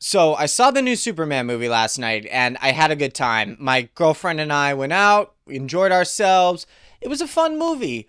So I saw the new Superman movie last night and I had a good time. My girlfriend and I went out, we enjoyed ourselves. It was a fun movie,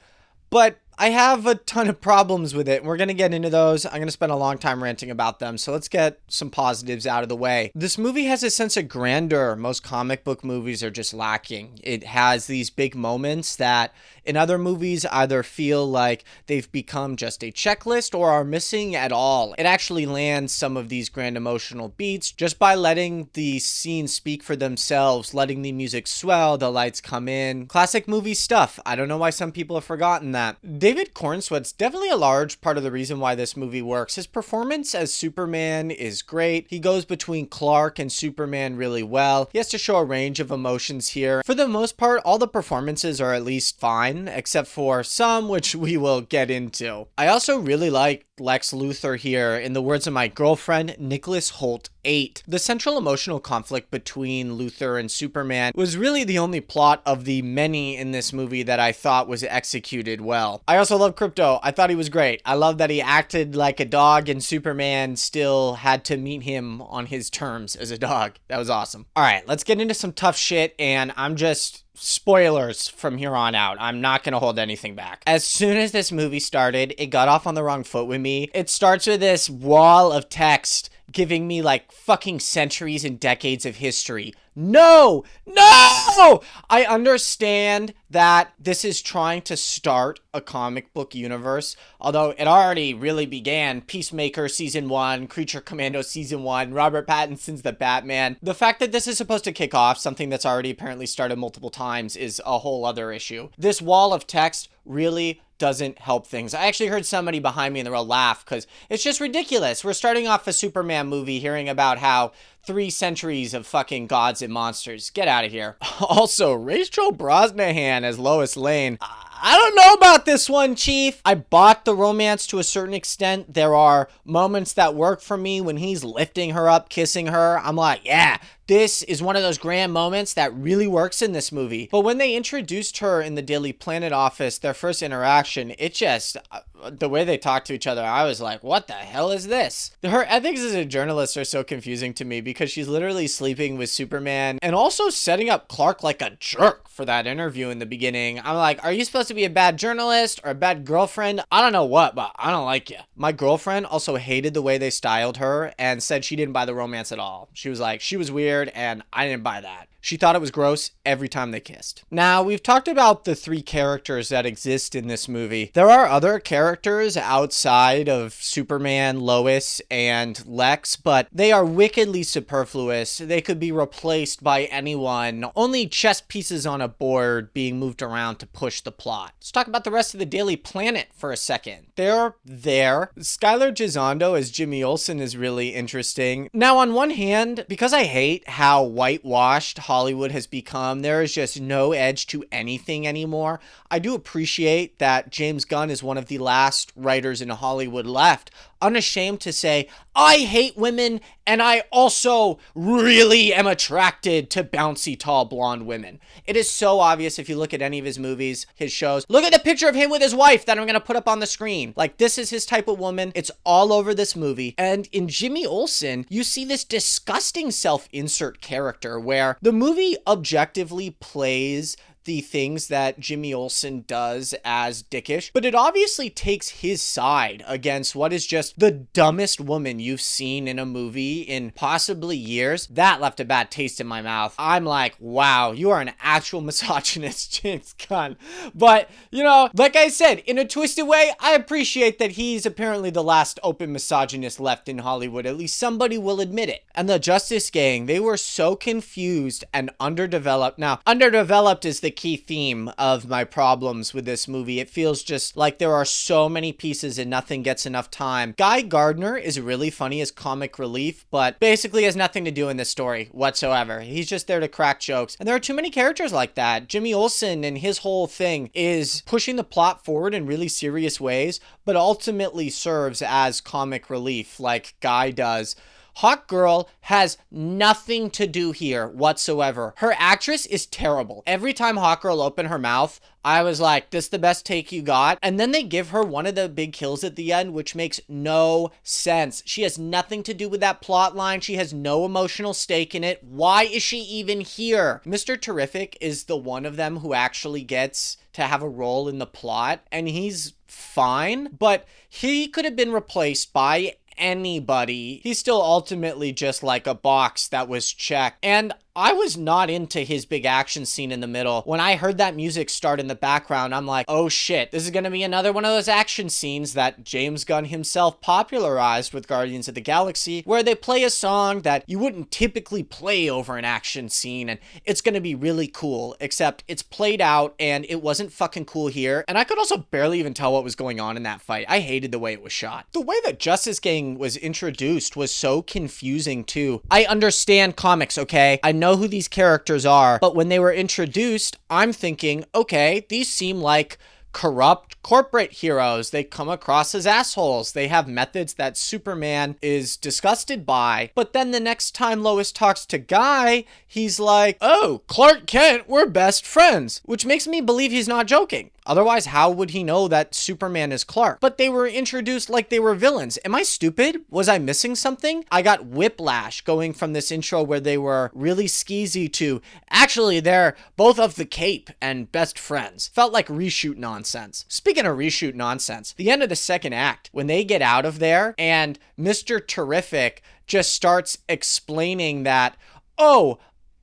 but I have a ton of problems with it. We're going to get into those. I'm going to spend a long time ranting about them. So let's get some positives out of the way. This movie has a sense of grandeur most comic book movies are just lacking. It has these big moments that in other movies either feel like they've become just a checklist or are missing at all. It actually lands some of these grand emotional beats just by letting the scenes speak for themselves, letting the music swell, the lights come in. Classic movie stuff. I don't know why some people have forgotten that. David Cornsweet's definitely a large part of the reason why this movie works. His performance as Superman is great. He goes between Clark and Superman really well. He has to show a range of emotions here. For the most part, all the performances are at least fine, except for some, which we will get into. I also really like Lex Luthor here. In the words of my girlfriend, Nicholas Holt 8. The central emotional conflict between Luthor and Superman was really the only plot of the many in this movie that I thought was executed well. I also love Krypto. I thought he was great. I love that he acted like a dog and Superman still had to meet him on his terms as a dog. That was awesome. All right, let's get into some tough shit, and spoilers from here on out. I'm not going to hold anything back. As soon as this movie started, it got off on the wrong foot with me. It starts with this wall of text giving me like fucking centuries and decades of history. No! I understand that this is trying to start a comic book universe, although it already really began. Peacemaker Season 1, Creature Commando Season 1, Robert Pattinson's The Batman. The fact that this is supposed to kick off something that's already apparently started multiple times is a whole other issue. This wall of text really doesn't help things. I actually heard somebody behind me in the row laugh because it's just ridiculous. We're starting off a Superman movie hearing about how 3 centuries of fucking gods and monsters. Get out of here. Also, Rachel Brosnahan as Lois Lane. I don't know about this one, Chief. I bought the romance to a certain extent. There are moments that work for me when he's lifting her up, kissing her. I'm like, yeah, this is one of those grand moments that really works in this movie. But when they introduced her in the Daily Planet office, their first interaction, it just, the way they talked to each other, I was like, what the hell is this? Her ethics as a journalist are so confusing to me because she's literally sleeping with Superman and also setting up Clark like a jerk for that interview in the beginning. I'm like, are you supposed to be a bad journalist or a bad girlfriend? I don't know what, but I don't like you. My girlfriend also hated the way they styled her and said she didn't buy the romance at all. She was like, she was weird and I didn't buy that. She thought it was gross every time they kissed. Now, we've talked about the 3 characters that exist in this movie. There are other characters outside of Superman, Lois, and Lex, but they are wickedly superfluous. They could be replaced by anyone. Only chess pieces on a board being moved around to push the plot. Let's talk about the rest of the Daily Planet for a second. They're there. Skylar Gisondo as Jimmy Olsen is really interesting. Now, on one hand, because I hate how whitewashed Hollywood has become, there is just no edge to anything anymore. I do appreciate that James Gunn is one of the last writers in Hollywood left, unashamed to say, I hate women and I also really am attracted to bouncy, tall, blonde women. It is so obvious if you look at any of his movies, his shows. Look at the picture of him with his wife that I'm going to put up on the screen. Like, this is his type of woman. It's all over this movie. And in Jimmy Olsen, you see this disgusting self-insert character where the movie objectively plays the things that Jimmy Olsen does as dickish, but it obviously takes his side against what is just the dumbest woman you've seen in a movie in possibly years. That left a bad taste in my mouth. I'm like, wow, you are an actual misogynist, James Gunn. But, you know, like I said, in a twisted way, I appreciate that he's apparently the last open misogynist left in Hollywood. At least somebody will admit it. And the Justice Gang, they were so confused and underdeveloped. Now, underdeveloped is the key theme of my problems with this movie. It feels just like there are so many pieces and nothing gets enough time. Guy Gardner is really funny as comic relief, but basically has nothing to do in this story whatsoever. He's just there to crack jokes. And there are too many characters like that. Jimmy Olsen and his whole thing is pushing the plot forward in really serious ways, but ultimately serves as comic relief like Guy does. Hawk Girl has nothing to do here whatsoever. Her actress is terrible. Every time Hawk Girl opened her mouth, I was like, this is the best take you got. And then they give her one of the big kills at the end, which makes no sense. She has nothing to do with that plot line. She has no emotional stake in it. Why is she even here? Mr. Terrific is the one of them who actually gets to have a role in the plot, and he's fine, but he could have been replaced by anybody. He's still ultimately just like a box that was checked. And I was not into his big action scene in the middle. When I heard that music start in the background, I'm like, oh shit, this is gonna be another one of those action scenes that James Gunn himself popularized with Guardians of the Galaxy, where they play a song that you wouldn't typically play over an action scene, and it's gonna be really cool, except it's played out and it wasn't fucking cool here. And I could also barely even tell what was going on in that fight. I hated the way it was shot. The way that Justice Gang was introduced was so confusing too. I understand comics, okay? I know who these characters are, but when they were introduced, I'm thinking, okay, these seem like corrupt corporate heroes. They come across as assholes. They have methods that Superman is disgusted by. But then the next time Lois talks to Guy, he's like, oh, Clark Kent, we're best friends, which makes me believe he's not joking. Otherwise, how would he know that Superman is Clark? But they were introduced like they were villains. Am I stupid? Was I missing something? I got whiplash going from this intro where they were really skeezy to, actually, they're both of the cape and best friends. Felt like reshoot nonsense. Speaking of reshoot nonsense, the end of the second act, when they get out of there and Mr. Terrific just starts explaining that, oh,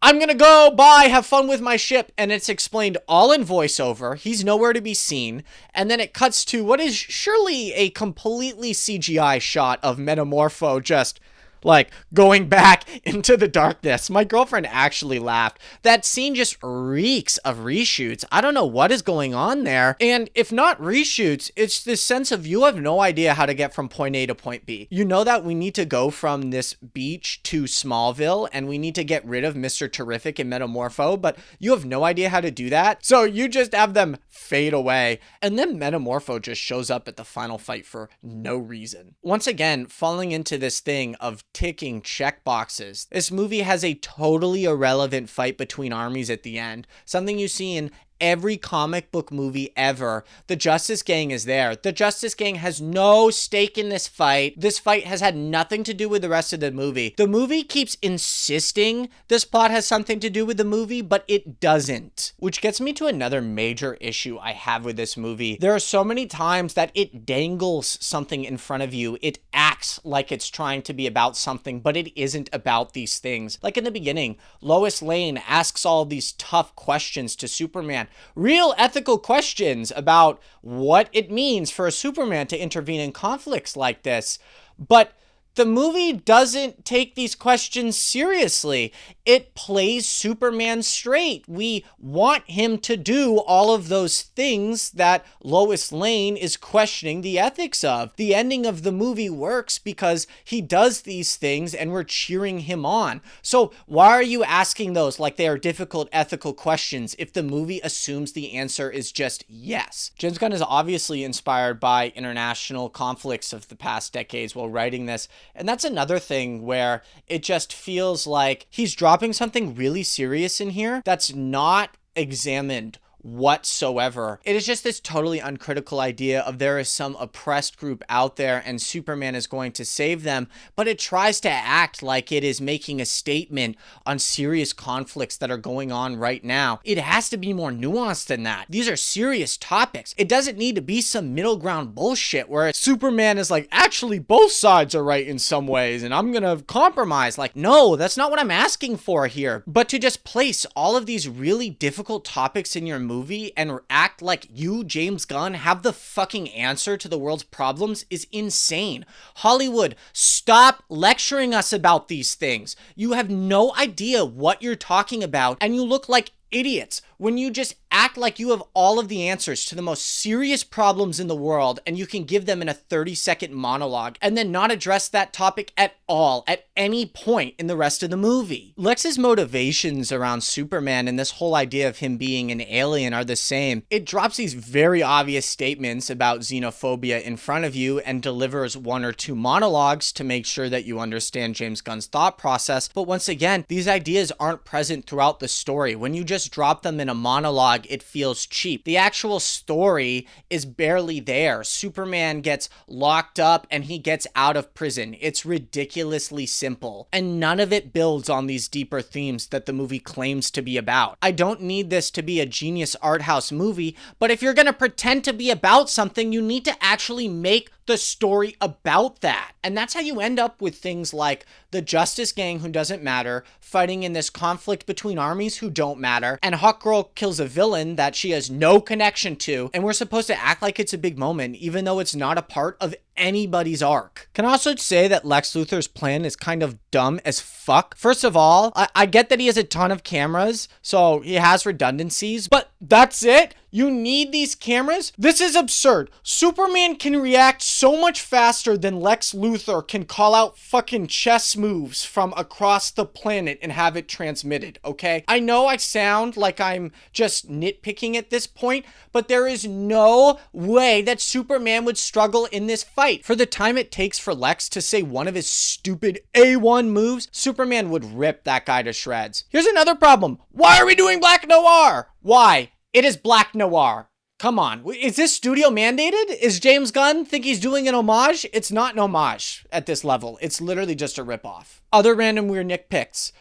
I'm gonna go, bye, have fun with my ship. And it's explained all in voiceover. He's nowhere to be seen. And then it cuts to what is surely a completely CGI shot of Metamorpho just like going back into the darkness. My girlfriend actually laughed. That scene just reeks of reshoots. I don't know what is going on there. And if not reshoots, it's this sense of you have no idea how to get from point A to point B. You know that we need to go from this beach to Smallville and we need to get rid of Mr. Terrific and Metamorpho, but you have no idea how to do that. So you just have them fade away. And then Metamorpho just shows up at the final fight for no reason. Once again, falling into this thing of ticking check boxes. This movie has a totally irrelevant fight between armies at the end. Something you see in every comic book movie ever. The Justice Gang is there. The Justice Gang has no stake in this fight. This fight has had nothing to do with the rest of the movie. The movie keeps insisting this plot has something to do with the movie, but it doesn't. Which gets me to another major issue I have with this movie. There are so many times that it dangles something in front of you. It acts like it's trying to be about something, but it isn't about these things. Like in the beginning, Lois Lane asks all these tough questions to Superman. Real ethical questions about what it means for a Superman to intervene in conflicts like this. But the movie doesn't take these questions seriously. It plays Superman straight. We want him to do all of those things that Lois Lane is questioning the ethics of. The ending of the movie works because he does these things and we're cheering him on. So why are you asking those like they are difficult ethical questions if the movie assumes the answer is just yes? James Gunn is obviously inspired by international conflicts of the past decades while writing this. And that's another thing where it just feels like he's dropping something really serious in here that's not examined whatsoever. It is just this totally uncritical idea of there is some oppressed group out there and Superman is going to save them, but it tries to act like it is making a statement on serious conflicts that are going on right now. It has to be more nuanced than that. These are serious topics. It doesn't need to be some middle ground bullshit where Superman is like, actually both sides are right in some ways and I'm gonna compromise. Like, no, that's not what I'm asking for here. But to just place all of these really difficult topics in your movie and act like you, James Gunn, have the fucking answer to the world's problems is insane. Hollywood, stop lecturing us about these things. You have no idea what you're talking about and you look like idiots when you just act like you have all of the answers to the most serious problems in the world and you can give them in a 30-second monologue and then not address that topic at all at any point in the rest of the movie. Lex's motivations around Superman and this whole idea of him being an alien are the same. It drops these very obvious statements about xenophobia in front of you and delivers one or two monologues to make sure that you understand James Gunn's thought process. But once again, these ideas aren't present throughout the story. When you just drop them in a monologue, it feels cheap. The actual story is barely there. Superman gets locked up and he gets out of prison. It's ridiculously simple. And none of it builds on these deeper themes that the movie claims to be about. I don't need this to be a genius art house movie, but if you're gonna pretend to be about something, you need to actually make the story about that. And that's how you end up with things like the Justice Gang who doesn't matter, fighting in this conflict between armies who don't matter, and Hawkgirl kills a villain that she has no connection to, and we're supposed to act like it's a big moment, even though it's not a part of anybody's arc. Can I also say that Lex Luthor's plan is kind of dumb as fuck? First of all, I get that he has a ton of cameras, so he has redundancies, but that's it? You need these cameras? This is absurd. Superman can react so much faster than Lex Luthor can call out fucking chess moves from across the planet and have it transmitted, okay? I know I sound like I'm just nitpicking at this point, but there is no way that Superman would struggle in this fight. For the time it takes for Lex to say one of his stupid A1 moves, Superman would rip that guy to shreds. Here's another problem. Why are we doing Black Noir? Why? It is Black Noir. Come on. Is this studio mandated? Is James Gunn think he's doing an homage? It's not an homage at this level. It's literally just a ripoff. Other random weird nitpicks.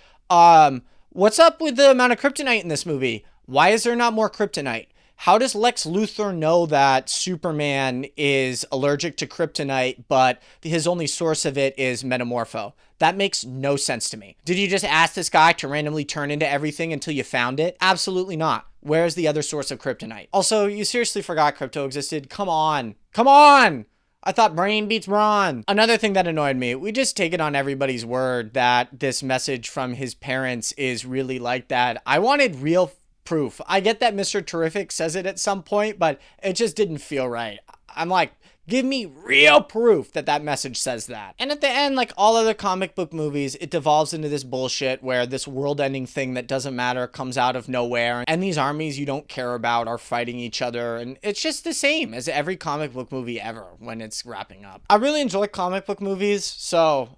What's up with the amount of kryptonite in this movie? Why is there not more kryptonite? How does Lex Luthor know that Superman is allergic to kryptonite, but his only source of it is Metamorpho? That makes no sense to me. Did you just ask this guy to randomly turn into everything until you found it? Absolutely not. Where's the other source of kryptonite? Also, you seriously forgot Krypto existed? Come on. Come on! I thought brain beats brawn. Another thing that annoyed me, we just take it on everybody's word that this message from his parents is really like that. I wanted real proof. I get that Mr. Terrific says it at some point, but it just didn't feel right. I'm like, give me real proof that that message says that. And at the end, like all other comic book movies, it devolves into this bullshit where this world-ending thing that doesn't matter comes out of nowhere, and these armies you don't care about are fighting each other, and it's just the same as every comic book movie ever when it's wrapping up. I really enjoy comic book movies, so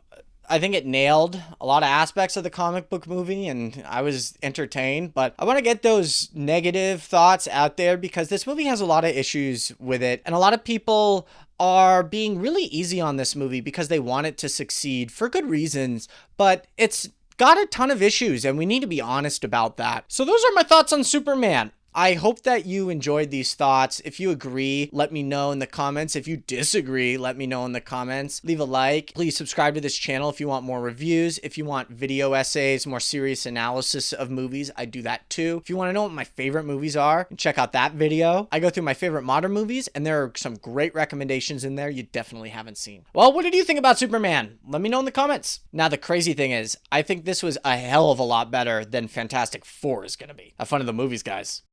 I think it nailed a lot of aspects of the comic book movie and I was entertained, but I want to get those negative thoughts out there because this movie has a lot of issues with it and a lot of people are being really easy on this movie because they want it to succeed for good reasons, but it's got a ton of issues and we need to be honest about that. So those are my thoughts on Superman. I hope that you enjoyed these thoughts. If you agree, let me know in the comments. If you disagree, let me know in the comments. Leave a like. Please subscribe to this channel if you want more reviews. If you want video essays, more serious analysis of movies, I do that too. If you want to know what my favorite movies are, check out that video. I go through my favorite modern movies, and there are some great recommendations in there you definitely haven't seen. Well, what did you think about Superman? Let me know in the comments. Now, the crazy thing is, I think this was a hell of a lot better than Fantastic Four is going to be. Have fun in the movies, guys.